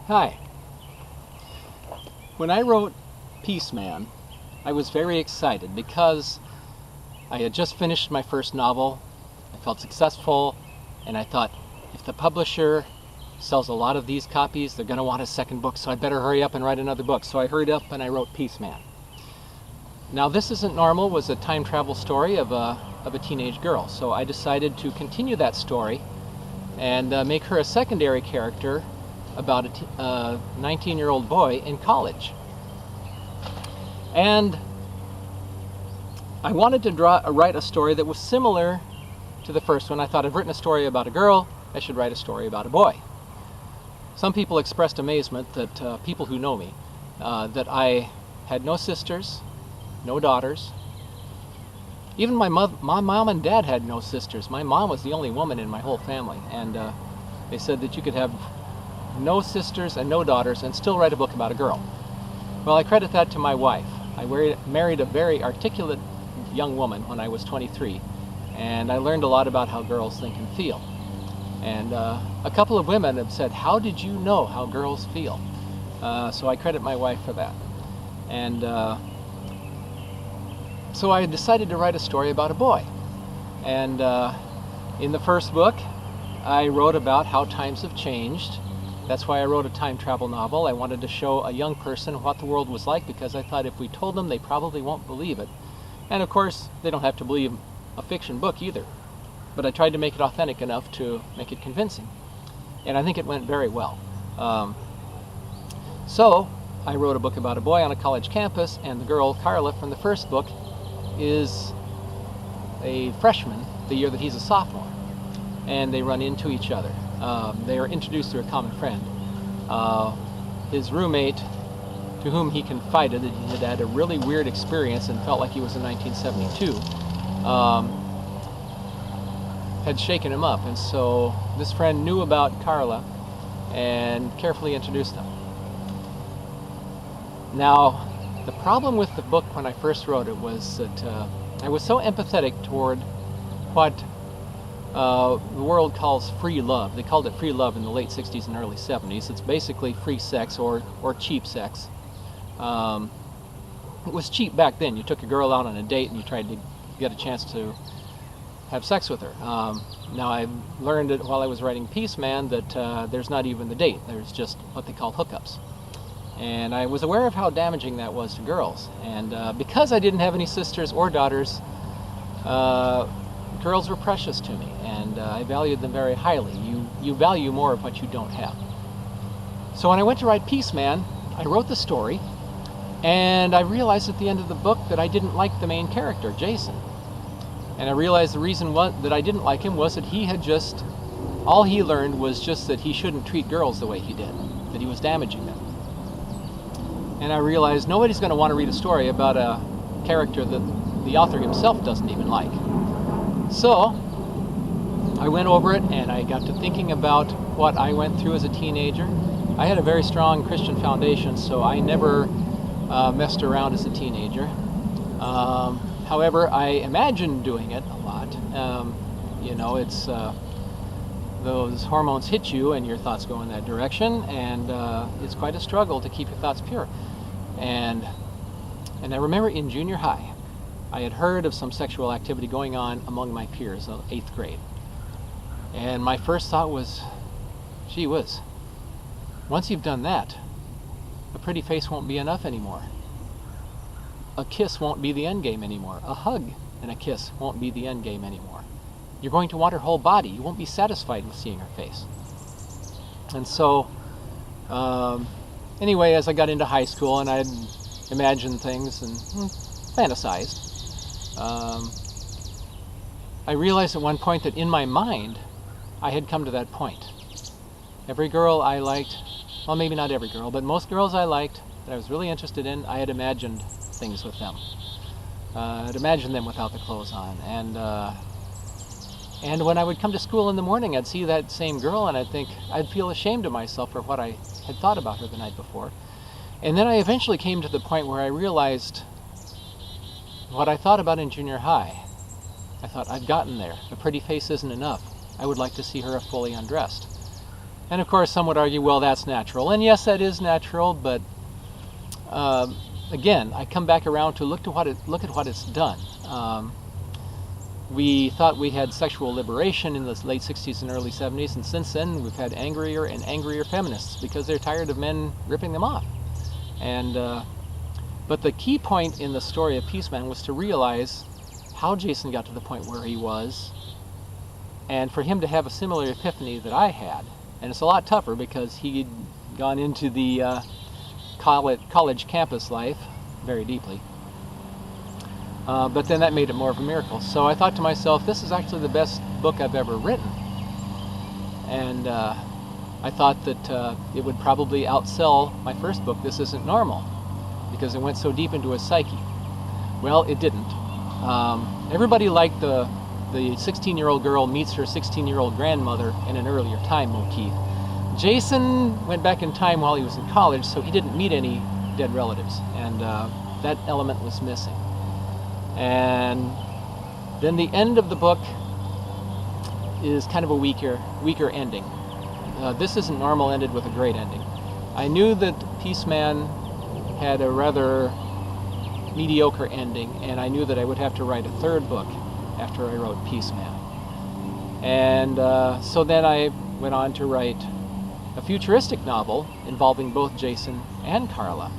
Hi. When I wrote Peace Man, I was very excited because I had just finished my first novel. I felt successful, and I thought, if the publisher sells a lot of these copies, they're going to want a second book, so I better hurry up and write another book. So I hurried up and I wrote Peace Man. Now, This Isn't Normal was a time travel story of a teenage girl, so I decided to continue that story and make her a secondary character about a 19-year-old boy in college. And I wanted to write a story that was similar to the first one. I thought, I've written a story about a girl, I should write a story about a boy. Some people expressed amazement that people who know me, that I had no sisters, no daughters. Even my mom and dad had no sisters. My mom was the only woman in my whole family, and they said that you could have no sisters and no daughters and still write a book about a girl. Well, I credit that to my wife. I married a very articulate young woman when I was 23, and I learned a lot about how girls think and feel. And a couple of women have said, how did you know how girls feel? So I credit my wife for that. And so I decided to write a story about a boy. And in the first book, I wrote about how times have changed. That's why I wrote a time travel novel. I wanted to show a young person what the world was like, because I thought if we told them, they probably won't believe it. And of course, they don't have to believe a fiction book either. But I tried to make it authentic enough to make it convincing. And I think it went very well. So I wrote a book about a boy on a college campus, and the girl, Carla, from the first book, is a freshman the year that he's a sophomore. And they run into each other. They are introduced through a common friend. His roommate, to whom he confided that he had had a really weird experience and felt like he was in 1972, had shaken him up. And so this friend knew about Carla and carefully introduced them. Now, the problem with the book when I first wrote it was that I was so empathetic toward what the world calls free love. They called it free love in the late 60s and early 70s. It's basically free sex or cheap sex. It was cheap back then. You took a girl out on a date and you tried to get a chance to have sex with her. Now, I learned it while I was writing Peace Man that there's not even the date. There's just what they call hookups. And I was aware of how damaging that was to girls. And because I didn't have any sisters or daughters, girls were precious to me, and I valued them very highly. You value more of what you don't have. So when I went to write Peace Man, I wrote the story, and I realized at the end of the book that I didn't like the main character, Jason. And I realized the reason that I didn't like him was that he had just, all he learned was just that he shouldn't treat girls the way he did, that he was damaging them. And I realized nobody's going to want to read a story about a character that the author himself doesn't even like. So I went over it and I got to thinking about what I went through as a teenager. I had a very strong Christian foundation, so I never messed around as a teenager. However, I imagined doing it a lot. It's those hormones hit you and your thoughts go in that direction, and it's quite a struggle to keep your thoughts pure. And I remember in junior high, I had heard of some sexual activity going on among my peers of 8th grade. And my first thought was, gee whiz, once you've done that, a pretty face won't be enough anymore. A kiss won't be the end game anymore. A hug and a kiss won't be the end game anymore. You're going to want her whole body. You won't be satisfied with seeing her face. And so, anyway, as I got into high school and I'd imagined things and fantasized, I realized at one point that in my mind, I had come to that point. Every girl I liked, well, maybe not every girl, but most girls I liked that I was really interested in, I had imagined things with them. I'd imagined them without the clothes on. And when I would come to school in the morning, I'd see that same girl and I'd feel ashamed of myself for what I had thought about her the night before. And then I eventually came to the point where I realized what I thought about in junior high. I thought, I've gotten there. A pretty face isn't enough. I would like to see her fully undressed. And of course, some would argue, well, that's natural. And yes, that is natural, but again, I come back around to look at what it's done. We thought we had sexual liberation in the late 60s and early 70s, and since then we've had angrier and angrier feminists because they're tired of men ripping them off. And but the key point in the story of Peaceman was to realize how Jason got to the point where he was, and for him to have a similar epiphany that I had. And it's a lot tougher because he'd gone into the college campus life very deeply. But then that made it more of a miracle. So I thought to myself, this is actually the best book I've ever written. And I thought that it would probably outsell my first book, This Isn't Normal, because it went so deep into his psyche. Well, it didn't. Everybody liked the 16-year-old girl meets her 16-year-old grandmother in an earlier time motif. Jason went back in time while he was in college, so he didn't meet any dead relatives, and that element was missing. And then the end of the book is kind of a weaker ending. This Isn't Normal ended with a great ending. I knew that Peaceman had a rather mediocre ending, and I knew that I would have to write a third book after I wrote Peaceman. And so then I went on to write a futuristic novel involving both Jason and Carla,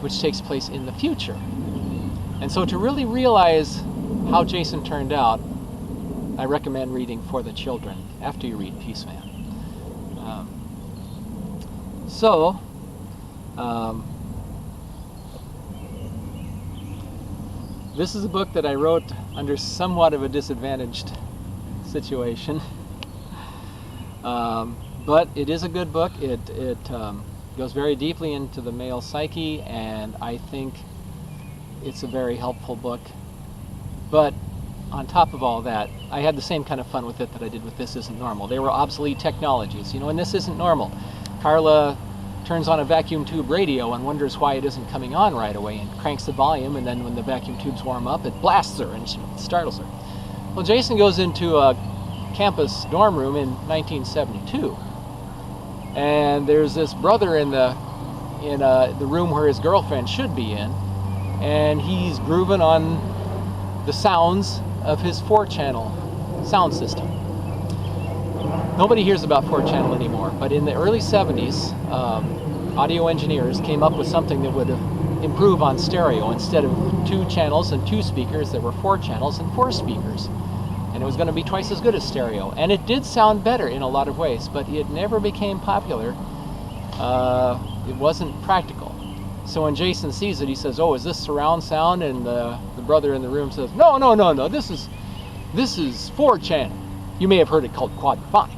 which takes place in the future. And so to really realize how Jason turned out, I recommend reading For the Children after you read Peaceman. This is a book that I wrote under somewhat of a disadvantaged situation. But it is a good book. It goes very deeply into the male psyche, and I think it's a very helpful book. But on top of all that, I had the same kind of fun with it that I did with This Isn't Normal. They were obsolete technologies. You know, and This Isn't Normal, Carla turns on a vacuum tube radio and wonders why it isn't coming on right away, and cranks the volume, and then when the vacuum tubes warm up, it blasts her and startles her. Well, Jason goes into a campus dorm room in 1972, and there's this brother in the room where his girlfriend should be in, and he's grooving on the sounds of his 4-channel sound system. Nobody hears about 4-channel anymore, but in the early 70s, audio engineers came up with something that would improve on stereo. Instead of 2 channels and 2 speakers, there were 4 channels and 4 speakers. And it was going to be twice as good as stereo. And it did sound better in a lot of ways, but it never became popular. It wasn't practical. So when Jason sees it, he says, "Oh, is this surround sound?" And the brother in the room says, No, this is 4-channel. You may have heard it called quadraphonic.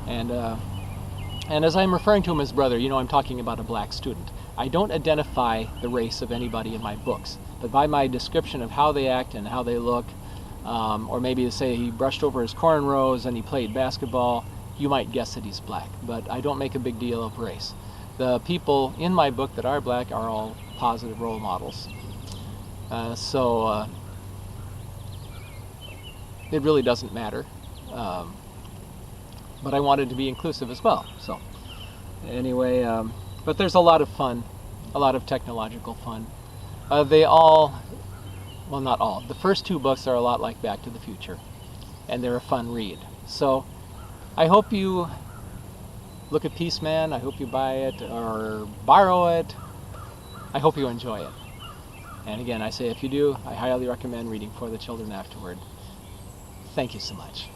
And as I'm referring to him as brother, you know, I'm talking about a black student. I don't identify the race of anybody in my books, but by my description of how they act and how they look, or maybe to say he brushed over his cornrows and he played basketball, you might guess that he's black. But I don't make a big deal of race. The people in my book that are black are all positive role models. So it really doesn't matter. But I wanted to be inclusive as well. So anyway, but there's a lot of fun, a lot of technological fun. They all, well, not all. The first 2 books are a lot like Back to the Future, and they're a fun read. So I hope you look at Peaceman. I hope you buy it or borrow it. I hope you enjoy it. And again, I say if you do, I highly recommend reading For the Children afterward. Thank you so much.